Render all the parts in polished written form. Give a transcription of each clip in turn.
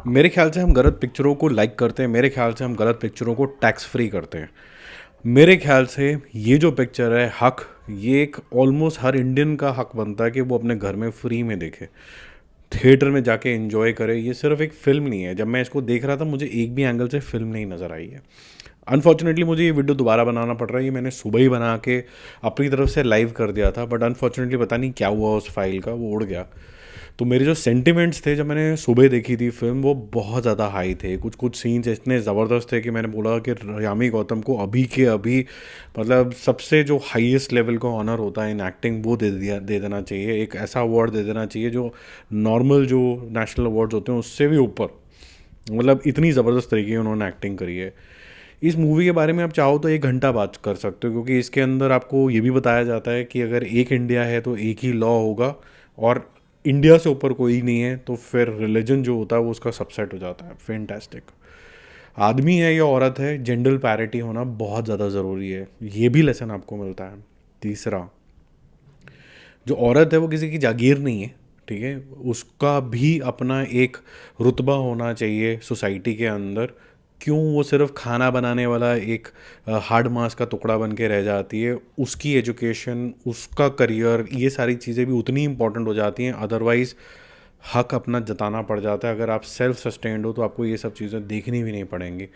मेरे ख्याल से हम गलत पिक्चरों को लाइक करते हैं, मेरे ख्याल से हम गलत पिक्चरों को टैक्स फ्री करते हैं। मेरे ख्याल से ये जो पिक्चर है हक, ये एक ऑलमोस्ट हर इंडियन का हक बनता है कि वो अपने घर में फ्री में देखे, थिएटर में जाके एंजॉय करे। ये सिर्फ एक फ़िल्म नहीं है। जब मैं इसको देख रहा था मुझे एक भी एंगल से फ़िल्म नहीं नज़र आई है। अनफॉर्चुनेटली मुझे ये वीडियो दोबारा बनाना पड़ रहा है। ये मैंने सुबह ही बना के अपनी तरफ से लाइव कर दिया था, बट अनफॉर्चुनेटली पता नहीं क्या हुआ उस फाइल का, वो उड़ गया। तो मेरे जो सेंटिमेंट्स थे जब मैंने सुबह देखी थी फिल्म, वो बहुत ज़्यादा हाई थे। कुछ कुछ सीन्स इतने ज़बरदस्त थे कि मैंने बोला कि यामी गौतम को अभी के अभी, मतलब सबसे जो हाईएस्ट लेवल का ऑनर होता है इन एक्टिंग, वो दे देना चाहिए। एक ऐसा अवार्ड दे देना चाहिए जो नॉर्मल जो नेशनल अवार्ड्स होते हैं उससे भी ऊपर। मतलब इतनी ज़बरदस्त तरीके की उन्होंने एक्टिंग करी है। इस मूवी के बारे में आप चाहो तो 1 घंटा बात कर सकते हो, क्योंकि इसके अंदर आपको ये भी बताया जाता है कि अगर एक इंडिया है तो एक ही लॉ होगा, और इंडिया से ऊपर कोई नहीं है तो फिर रिलीजन जो होता है वो उसका सबसेट हो जाता है। फैंटास्टिक। आदमी है या औरत है, जेंडर पैरिटी होना बहुत ज़्यादा ज़रूरी है, ये भी लेसन आपको मिलता है। तीसरा, जो औरत है वो किसी की जागीर नहीं है, ठीक है, उसका भी अपना एक रुतबा होना चाहिए सोसाइटी के अंदर। क्यों वो सिर्फ खाना बनाने वाला एक हार्ड मास का टुकड़ा बन के रह जाती है? उसकी एजुकेशन, उसका करियर, ये सारी चीज़ें भी उतनी इंपॉर्टेंट हो जाती हैं। अदरवाइज़ हक अपना जताना पड़ जाता है। अगर आप सेल्फ सस्टेन्ड हो तो आपको ये सब चीज़ें देखनी भी नहीं पड़ेंगी।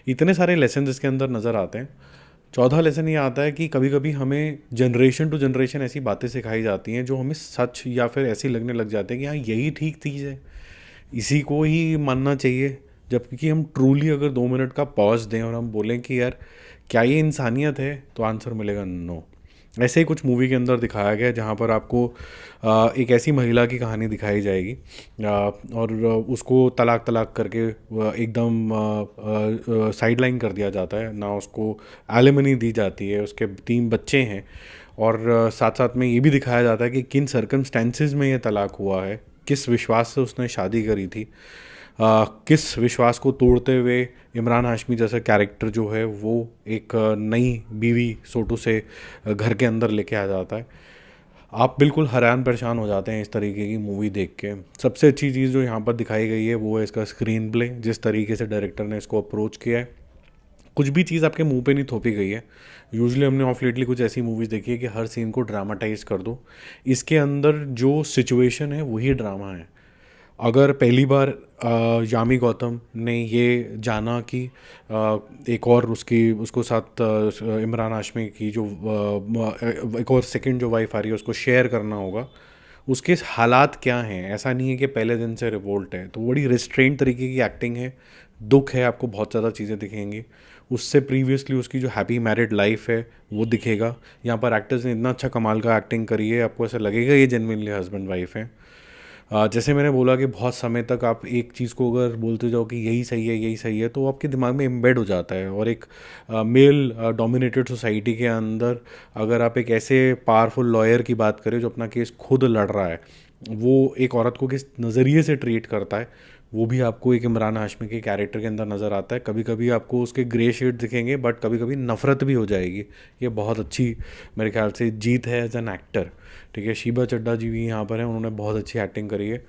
इतने सारे लेसन इसके अंदर नज़र आते हैं। चौथा लेसन ये आता है कि कभी कभी हमें जनरेशन टू जनरेशन ऐसी बातें सिखाई जाती हैं जो हमें सच या फिर ऐसी लगने लग जाते हैं कि हाँ यही ठीक चीज़ है, इसी को ही मानना चाहिए। जबकि हम ट्रूली अगर 2 मिनट का पॉज दें और हम बोलें कि यार क्या ये इंसानियत है, तो आंसर मिलेगा नो। ऐसे ही कुछ मूवी के अंदर दिखाया गया है जहाँ पर आपको एक ऐसी महिला की कहानी दिखाई जाएगी, और उसको तलाक तलाक करके एकदम साइड लाइन कर दिया जाता है ना, उसको एलिमनी दी जाती है, उसके 3 बच्चे हैं। और साथ साथ में ये भी दिखाया जाता है कि किन सर्कमस्टेंसेस में ये तलाक हुआ है, किस विश्वास से उसने शादी करी थी, किस विश्वास को तोड़ते हुए इमरान हाशमी जैसा कैरेक्टर जो है वो एक नई बीवी सोटू से घर के अंदर लेके आ जाता है। आप बिल्कुल हैरान परेशान हो जाते हैं इस तरीके की मूवी देख के। सबसे अच्छी चीज़ जो यहाँ पर दिखाई गई है वो है इसका स्क्रीन प्ले, जिस तरीके से डायरेक्टर ने इसको अप्रोच किया है। कुछ भी चीज़ आपके मुंह पे नहीं थोपी गई है। यूजुअली हमने ऑफ लेटली कुछ ऐसी मूवीज़ देखी है कि हर सीन को ड्रामाटाइज कर दो। इसके अंदर जो सिचुएशन है वही ड्रामा है। अगर पहली बार यामी गौतम ने ये जाना कि एक और उसको साथ इमरान हाशमी की जो एक और सेकंड जो वाइफ आ रही है उसको शेयर करना होगा, उसके हालात क्या हैं, ऐसा नहीं है कि पहले दिन से रिवोल्ट है। तो बड़ी रिस्ट्रेंट तरीके की एक्टिंग है, दुख है, आपको बहुत ज़्यादा चीज़ें दिखेंगी। उससे प्रीवियसली उसकी जो हैप्पी मैरिड लाइफ है वो दिखेगा। यहाँ पर एक्टर्स ने इतना अच्छा कमाल का एक्टिंग करी है, आपको ऐसा लगेगा ये जेनविनली हस्बैंड वाइफ है। जैसे मैंने बोला कि बहुत समय तक आप एक चीज़ को अगर बोलते जाओ कि यही सही है यही सही है, तो आपके दिमाग में एम्बेड हो जाता है। और एक मेल डोमिनेटेड सोसाइटी के अंदर अगर आप एक ऐसे पावरफुल लॉयर की बात करें जो अपना केस खुद लड़ रहा है, वो एक औरत को किस नज़रिए से ट्रीट करता है, वो भी आपको एक इमरान हाशमी के कैरेक्टर के अंदर नज़र आता है। कभी कभी आपको उसके ग्रे शेड दिखेंगे, बट कभी कभी नफ़रत भी हो जाएगी। ये बहुत अच्छी मेरे ख्याल से जीत है एज एन एक्टर। ठीक है, शीबा चड्ढा जी भी यहाँ पर हैं, उन्होंने बहुत अच्छी एक्टिंग करी है।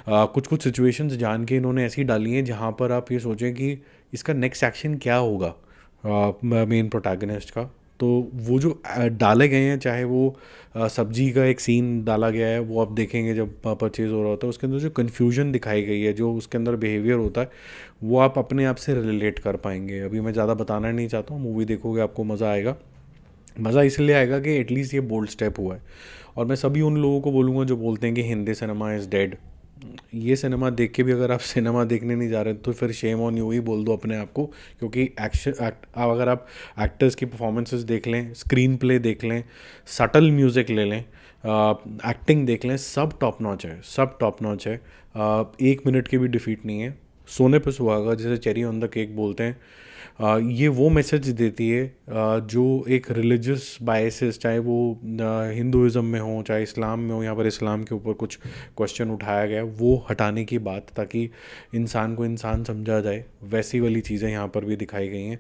कुछ कुछ सिचुएशंस जान के इन्होंने ऐसी डाली हैं जहाँ पर आप ये सोचें कि इसका नेक्स्ट एक्शन क्या होगा मेन प्रोटैगनिस्ट का। तो वो जो डाले गए हैं, चाहे वो सब्जी का एक सीन डाला गया है, वो आप देखेंगे जब परचेज़ हो रहा होता है, उसके अंदर जो कन्फ्यूजन दिखाई गई है, जो उसके अंदर बिहेवियर होता है, वो आप अपने आप से रिलेट कर पाएंगे। अभी मैं ज़्यादा बताना नहीं चाहता हूँ, मूवी देखोगे आपको मज़ा आएगा। मज़ा इसलिए आएगा कि एटलीस्ट ये बोल्ड स्टेप हुआ है। और मैं सभी उन लोगों को बोलूँगा जो बोलते हैं कि हिंदी सिनेमा इज़ डेड, ये सिनेमा देख के भी अगर आप सिनेमा देखने नहीं जा रहे तो फिर शेम ऑन यू ही बोल दो अपने आप को। क्योंकि अगर आप एक्टर्स की परफॉर्मेंसेस देख लें, स्क्रीन प्ले देख लें, सटल म्यूज़िक ले लें, एक्टिंग देख लें, सब टॉप नॉच है, सब टॉप नॉच है। 1 मिनट की भी डिफीट नहीं है। सोने पे सुहागा, जैसे चेरी ऑन द केक बोलते हैं। ये वो मैसेज देती है जो एक रिलीजियस बायसेस, चाहे वो हिंदुज़म में हो चाहे इस्लाम में हो, यहाँ पर इस्लाम के ऊपर कुछ क्वेश्चन उठाया गया है, वो हटाने की बात, ताकि इंसान को इंसान समझा जाए, वैसी वाली चीज़ें यहाँ पर भी दिखाई गई हैं।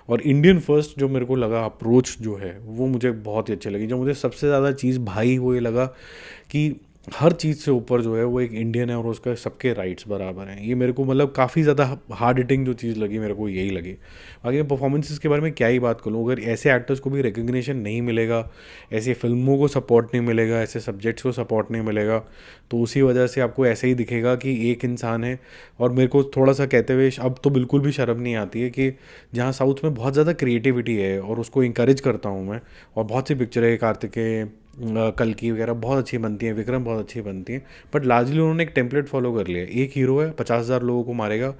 और इंडियन फर्स्ट जो मेरे को लगा अप्रोच जो है वो मुझे बहुत ही अच्छी लगी। जो मुझे सबसे ज़्यादा चीज़ भाई वो ये लगा कि हर चीज़ से ऊपर जो है वो एक इंडियन है और उसका सबके राइट्स बराबर हैं। ये मेरे को मतलब काफ़ी ज़्यादा हार्ड हिटिंग जो चीज़ लगी मेरे को यही लगी। बाकी मैं परफॉर्मेंसेस के बारे में क्या ही बात करूँ, अगर ऐसे एक्टर्स को भी रिकग्निशन नहीं मिलेगा, ऐसी फिल्मों को सपोर्ट नहीं मिलेगा, ऐसे सब्जेक्ट्स को सपोर्ट नहीं मिलेगा, तो उसी वजह से आपको ऐसे ही दिखेगा कि एक इंसान है। और मेरे को थोड़ा सा कहते हुए अब तो बिल्कुल भी शर्म नहीं आती है कि जहाँ साउथ में बहुत ज़्यादा क्रिएटिविटी है और उसको इंकरेज करता हूँ मैं, और बहुत सी पिक्चरें कार्तिकेय, कल की वगैरह बहुत अच्छी बनती हैं, विक्रम बहुत अच्छी बनती हैं, बट लार्जली उन्होंने एक टेम्पलेट फॉलो कर लिया। एक हीरो है 50,000 लोगों को मारेगा,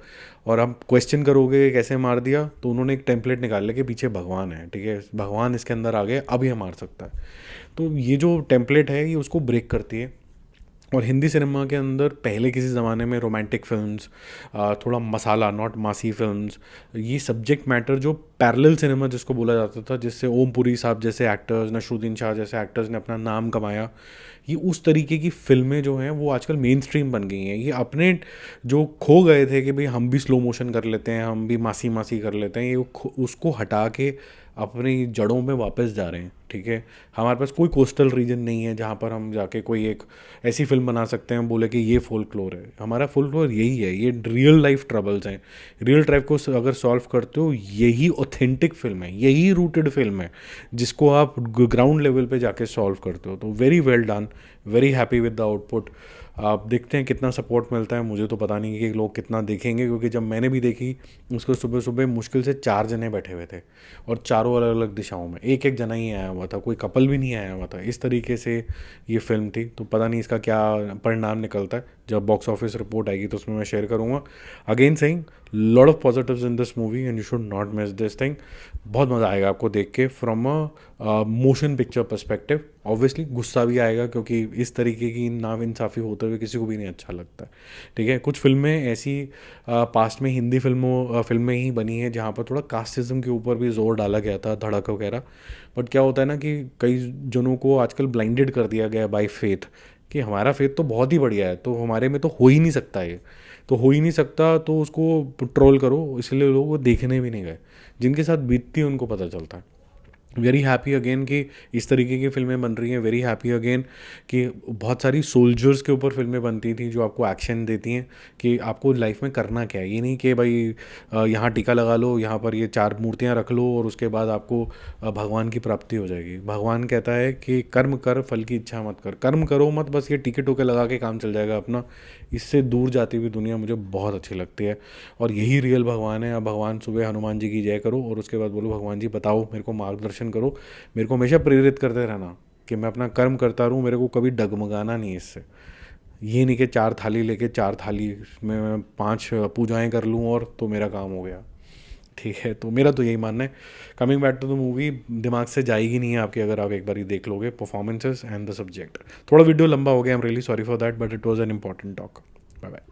और आप क्वेश्चन करोगे कैसे मार दिया, तो उन्होंने एक टेम्पलेट निकाल लिया कि पीछे भगवान है, ठीक है, भगवान इसके अंदर आ गए, अब ये मार सकता है। तो ये जो टेम्पलेट है ये उसको ब्रेक करती है। और हिंदी सिनेमा के अंदर पहले किसी ज़माने में रोमांटिक फिल्म्स, थोड़ा मसाला नॉट मासी फिल्म्स, ये सब्जेक्ट मैटर जो पैरेलल सिनेमा जिसको बोला जाता था, जिससे ओम पुरी साहब जैसे एक्टर्स, नसरुद्दीन शाह जैसे एक्टर्स ने अपना नाम कमाया, ये उस तरीके की फिल्में जो हैं वो आजकल मेन स्ट्रीम बन गई हैं। ये अपने जो खो गए थे कि भाई हम भी स्लो मोशन कर लेते हैं, हम भी मासी मासी कर लेते हैं, ये उसको हटा के अपनी जड़ों में वापस जा रहे हैं, ठीक है। हमारे पास कोई कोस्टल रीजन नहीं है जहाँ पर हम जाके कोई एक ऐसी फिल्म बना सकते हैं बोले कि ये फोल्कलोर है। हमारा फोल्कलोर यही है, ये रियल लाइफ ट्रबल्स हैं। रियल लाइफ को अगर सॉल्व करते हो, यही ऑथेंटिक फिल्म है, यही रूटेड फिल्म है जिसको आप ग्राउंड लेवल पे जाके सॉल्व करते हो। तो very well done, very happy with the output. आप देखते हैं कितना सपोर्ट मिलता है, मुझे तो पता नहीं कि लोग कितना देखेंगे, क्योंकि जब मैंने भी देखी उसको सुबह सुबह मुश्किल से 4 जने बैठे हुए थे, और चारों अलग अलग दिशाओं में एक एक जना ही आया हुआ था, कोई कपल भी नहीं आया हुआ था। इस तरीके से ये फिल्म थी। तो पता नहीं इसका क्या परिणाम निकलता है, जब बॉक्स ऑफिस रिपोर्ट आएगी तो उसमें मैं शेयर करूँगा। Again saying lot of positives in this movie and you should not miss this thing. बहुत मज़ा आएगा आपको देख के from a motion picture perspective. Obviously गुस्सा भी आएगा, क्योंकि इस तरीके की नाइंसाफ़ी होते हुए किसी को भी नहीं अच्छा लगता, ठीक है। कुछ फिल्में ऐसी पास्ट में हिंदी फिल्में ही बनी हैं जहाँ पर थोड़ा कास्टिज्म के ऊपर भी जोर डाला गया था, धड़क वगैरह। बट क्या होता है ना कि कई जनों को आजकल ब्लाइंडेड कर दिया गया बाय फेथ, कि हमारा फेथ तो बहुत ही बढ़िया है, तो हमारे में तो हो ही नहीं सकता, ये तो हो ही नहीं सकता, तो उसको ट्रोल करो। इसलिए लोग वो देखने भी नहीं गए। जिनके साथ बीतती है उनको पता चलता है। वेरी हैप्पी अगेन कि इस तरीके की फ़िल्में बन रही हैं। वेरी हैप्पी अगेन कि बहुत सारी सोल्जर्स के ऊपर फ़िल्में बनती थी जो आपको एक्शन देती हैं कि आपको लाइफ में करना क्या है। ये नहीं कि भाई यहाँ टीका लगा लो, यहाँ पर ये 4 मूर्तियाँ रख लो और उसके बाद आपको भगवान की प्राप्ति हो जाएगी। भगवान कहता है कि कर्म कर, फल की इच्छा मत कर। कर्म करो मत, बस ये टीके टोके लगा के काम चल जाएगा अपना। इससे दूर जाती हुई दुनिया मुझे बहुत अच्छी लगती है, और यही रियल भगवान है। अब भगवान सुबह हनुमान जी की जय करो और उसके बाद बोलो भगवान जी बताओ, मेरे को मार्गदर्शन करो, मेरे को हमेशा प्रेरित करते रहना कि मैं अपना कर्म करता रहूँ, मेरे को कभी डगमगाना नहीं है इससे। ये नहीं कि 4 थाली लेके 4 थाली में मैं 5 पूजाएं कर लूँ और तो मेरा काम हो गया, ठीक है। तो मेरा तो यही मानना है। Coming back to the movie, दिमाग से जाएगी नहीं है आपके अगर आप एक बार ही देख लोगे परफॉर्मेंसेस एंड द सब्जेक्ट। थोड़ा वीडियो लंबा हो गया, I am really sorry for that, but it was an important talk. Bye bye.